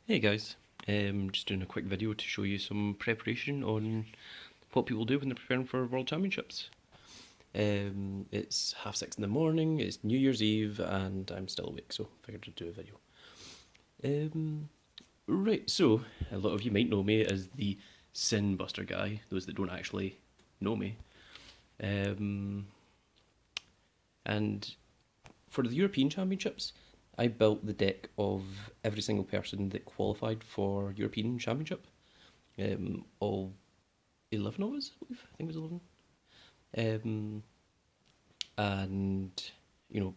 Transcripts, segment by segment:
Hey guys, just doing a quick video to show you some preparation on what people do when they're preparing for World Championships. It's 6:30 in the morning, it's New Year's Eve, and I'm still awake, so I figured to do a video. Right, so a lot of you might know me as the Sin Buster guy, those that don't actually know me. Um, and for the European Championships, I built the deck of every single person that qualified for European Championship. All 11 of us, I believe. I think it was 11. Um, and,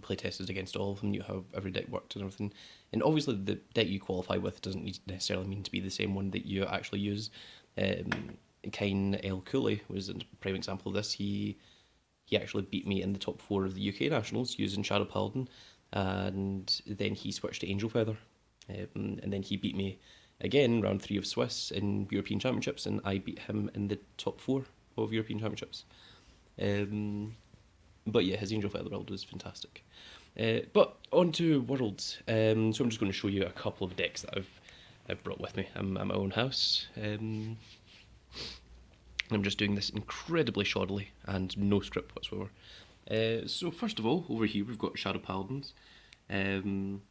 play tested against all of them, you how every deck worked and everything. And obviously, the deck you qualify with doesn't necessarily mean to be the same one that you actually use. Kine El Cooley was a prime example of this. He actually beat me in the top four of the UK nationals using Shadow Paladin, and then he switched to Angel Feather, and then he beat me again round three of Swiss in European Championships, and I beat him in the top four of European Championships. Um, but yeah, his Angel Feather build was fantastic. But on to Worlds. So I'm just going to show you a couple of decks that I've brought with me. I'm at my own house. I'm just doing this incredibly shoddily and no script whatsoever. So first of all, over here we've got Shadow Paladins. In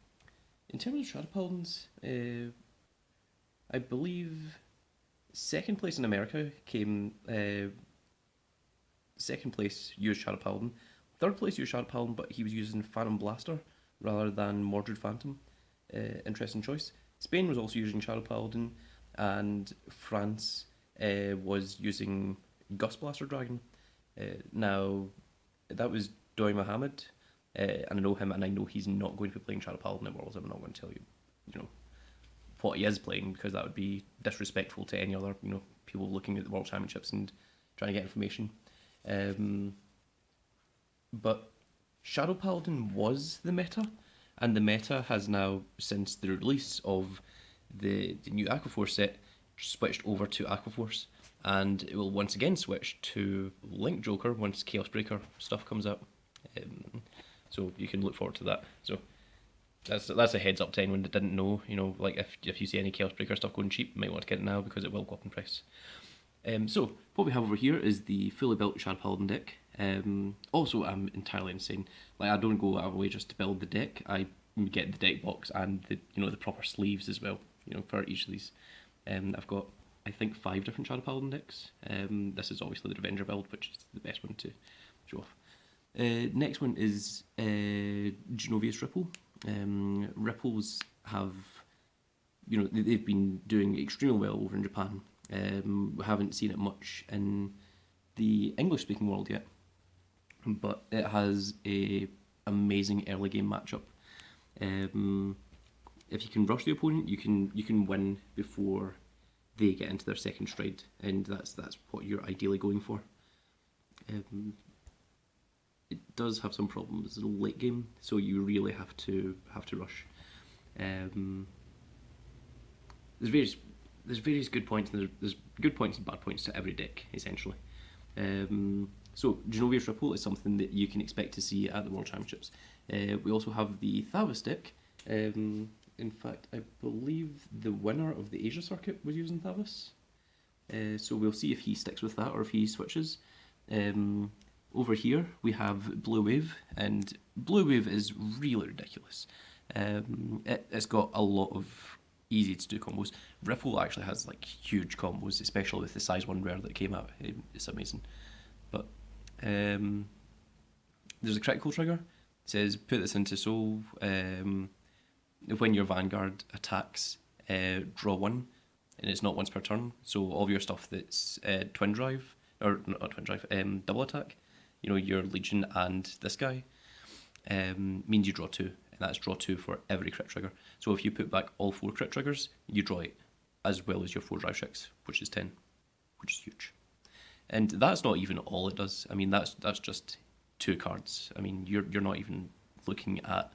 terms of Shadow Paladins, I believe second place in America came. Second place used Shadow Paladin. Third place used Shadow Paladin, but he was using Phantom Blaster rather than Mordred Phantom. Interesting choice. Spain was also using Shadow Paladin, and France was using Gust Blaster Dragon. Now, that was Doi Mohammed, and I know him, and I know he's not going to be playing Shadow Paladin at Worlds. I'm not going to tell you, what he is playing, because that would be disrespectful to any other, people looking at the World Championships and trying to get information. But Shadow Paladin was the meta, and the meta has now, since the release of the new Aquaforce set, switched over to Aquaforce, and it will once again switch to Link Joker once Chaos Breaker stuff comes out. So you can look forward to that. So that's a heads up to anyone that didn't know. Like if you see any Chaos Breaker stuff going cheap, you might want to get it now because it will go up in price. So what we have over here is the fully built Shadow Paladin deck. Also, I'm entirely insane. Like, I don't go out of the way just to build the deck. I get the deck box and the proper sleeves as well. For each of these. I've got, I think, 5 different Shadow Paladin decks. This is obviously the Revenger build, which is the best one to show off. Next one is Genovius Ripple. Ripples have, they've been doing extremely well over in Japan. We haven't seen it much in the English-speaking world yet, but it has a amazing early game matchup. If you can rush the opponent, you can win before they get into their second stride, and that's what you're ideally going for. It does have some problems in the late game, so you really have to rush. There's various good points, and there's good points and bad points to every deck, essentially. So Genovius Ripple is something that you can expect to see at the World Championships. We also have the Thavas deck. In fact, I believe the winner of the Asia circuit was using Thavas. So we'll see if he sticks with that or if he switches. Over here we have Blue Wave, and Blue Wave is really ridiculous. It's got a lot of easy to do combos. Ripple actually has like huge combos, especially with the size 1 rare that came out. It's amazing. But there's a critical trigger. It says put this into soul. When your Vanguard attacks, draw 1, and it's not once per turn. So all of your stuff that's twin drive, or not twin drive, double attack, your Legion and this guy, means you draw 2, and that's draw 2 for every crit trigger. So if you put back all 4 crit triggers, you draw 8, as well as your 4 drive 6, which is 10, which is huge. And that's not even all it does. I mean, that's just 2 cards. I mean, you're not even looking at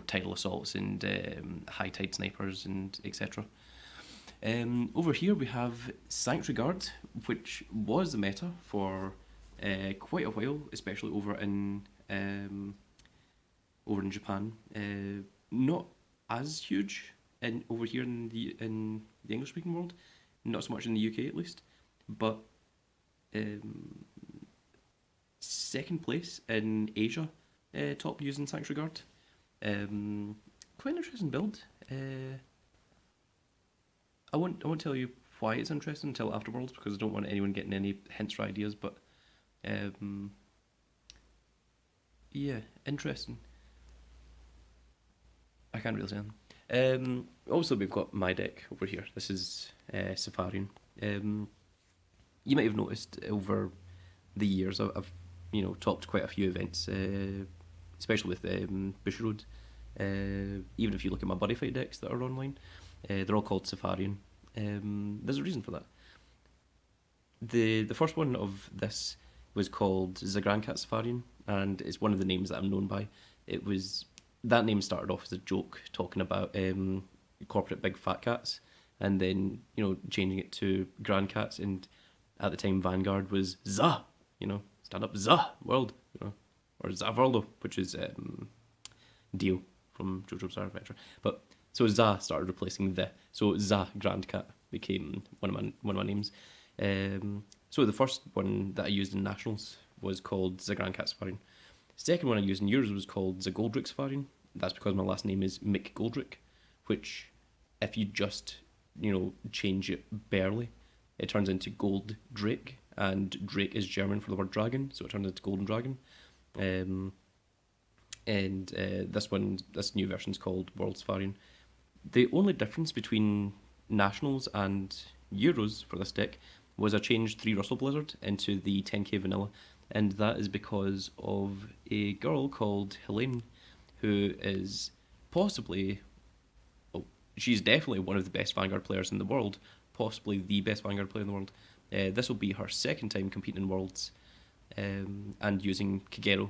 tidal assaults and high tide snipers and etc. Over here we have Sanctuary Guard, which was the meta for quite a while, especially over in Japan. Not as huge and over here in the English speaking world, not so much in the UK at least, but um, second place in Asia, top using Sanctuary Guard. Quite an interesting build. I won't tell you why it's interesting until afterwards because I don't want anyone getting any hints or ideas. But yeah, interesting. I can't really say anything. Also, we've got my deck over here. This is Safarian. You might have noticed over the years I've topped quite a few events, especially with Bushiroad. Even if you look at my buddy fight decks that are online, they're all called Safarian. There's a reason for that. The first one of this was called Zagrankat Safarian, and it's one of the names that I'm known by. It was that name started off as a joke, talking about corporate big fat cats, and then changing it to Grand Cats, and at the time Vanguard was Za, stand up Za World, or Za Worldo, which is Dio from JoJo's Bizarre Adventure. But so Za started replacing the, so Za Grand Cat became one of my names. So the first one that I used in Nationals was called Zagran Cat Safarian. Second one I used in Euros was called Zagoldrick Safarian. That's because my last name is Mick Goldrick, which if you just change it barely, it turns into Gold Drake, and Drake is German for the word dragon, so it turns into Golden Dragon. This new version is called World Safarian. The only difference between Nationals and Euros for this deck was I changed 3 Russell Blizzard into the 10k vanilla, and that is because of a girl called Helene, who is possibly, well, she's definitely one of the best Vanguard players in the world, possibly the best Vanguard player in the world. This will be her second time competing in Worlds, and using Kagero.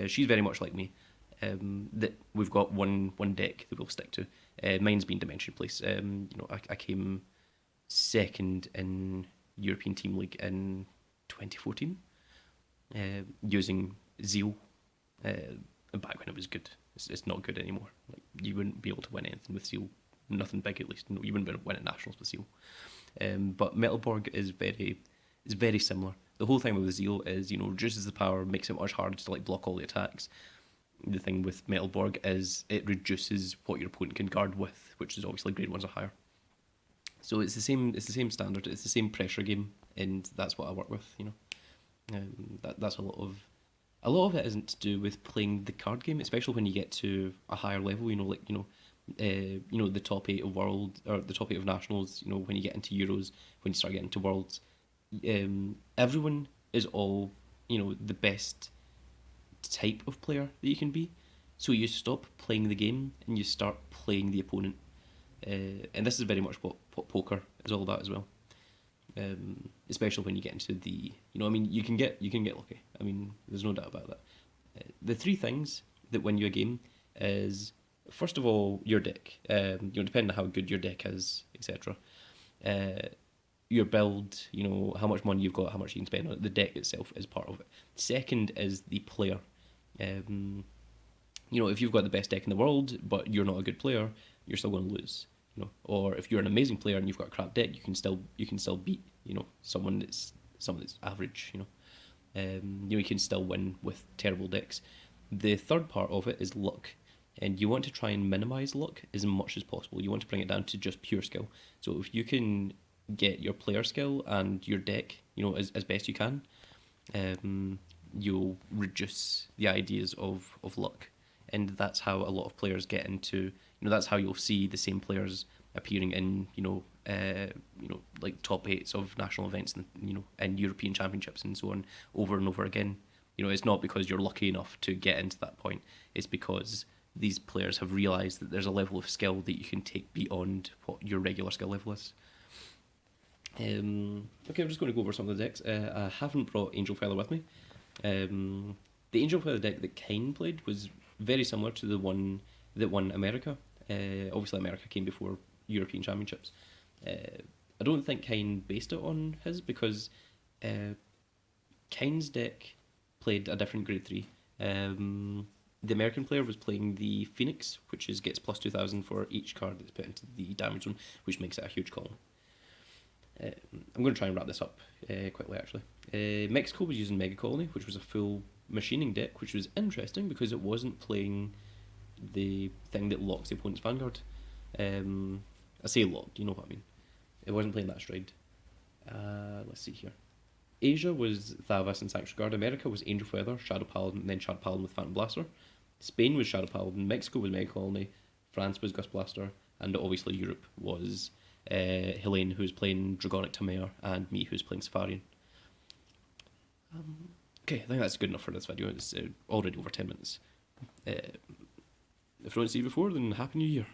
She's very much like me. That we've got one deck that we'll stick to. Mine's been Dimension Place. I came second in European Team League in 2014, using Zeal. Back when it was good, it's not good anymore. Like, you wouldn't be able to win anything with Zeal. Nothing big, at least. No, you wouldn't be able to win at Nationals with Zeal. But Metalborg is very similar. The whole thing with Zeal is reduces the power, makes it much harder to block all the attacks. The thing with Metalborg is it reduces what your opponent can guard with, which is obviously grade 1s or higher. So it's the same standard, it's the same pressure game, and that's what I work with. That's a lot of it isn't to do with playing the card game, especially when you get to a higher level. The top 8 of World, or the top 8 of Nationals. When you get into Euros, when you start getting to Worlds, everyone is all the best type of player that you can be. So you stop playing the game and you start playing the opponent. And this is very much what poker is all about as well. Especially when you get into the, you can get lucky. There's no doubt about that. The 3 things that win you a game is, first of all, your deck. Depending on how good your deck is, etc. Your build, how much money you've got, how much you can spend on it. The deck itself is part of it. Second is the player. If you've got the best deck in the world, but you're not a good player, you're still going to lose. Or if you're an amazing player and you've got a crap deck, you can still beat someone that's average. You can still win with terrible decks. The third part of it is luck, and you want to try and minimize luck as much as possible. You want to bring it down to just pure skill. So if you can get your player skill and your deck, as best you can, you'll reduce the ideas of luck. And that's how a lot of players get into, that's how you'll see the same players appearing in, like top 8s of national events and European championships and so on over and over again. It's not because you're lucky enough to get into that point. It's because these players have realised that there's a level of skill that you can take beyond what your regular skill level is. Okay, I'm just going to go over some of the decks. I haven't brought Angel Feather with me. The Angel Feather deck that Kine played was very similar to the one that won America. Obviously, America came before European Championships. I don't think Kine based it on his, because Kine's deck played a different grade 3. The American player was playing the Phoenix, which gets plus 2,000 for each card that's put into the damage zone, which makes it a huge column. I'm going to try and wrap this up quickly, actually. Mexico was using Mega Colony, which was a full machining deck, which was interesting because it wasn't playing the thing that locks the opponent's Vanguard. I say locked, you know what I mean. It wasn't playing that stride. Let's see here. Asia was Thavas and Sanctuary Guard. America was Angel Feather, Shadow Paladin, and then Shadow Paladin with Phantom Blaster. Spain was Shadow Paladin. Mexico was Mega Colony. France was Gust Blaster. And obviously Europe was Helene, who's playing Dragonic Tameo, and me, who's playing Safarian. Okay, I think that's good enough for this video. It's already over 10 minutes. If you don't see you before, then Happy New Year.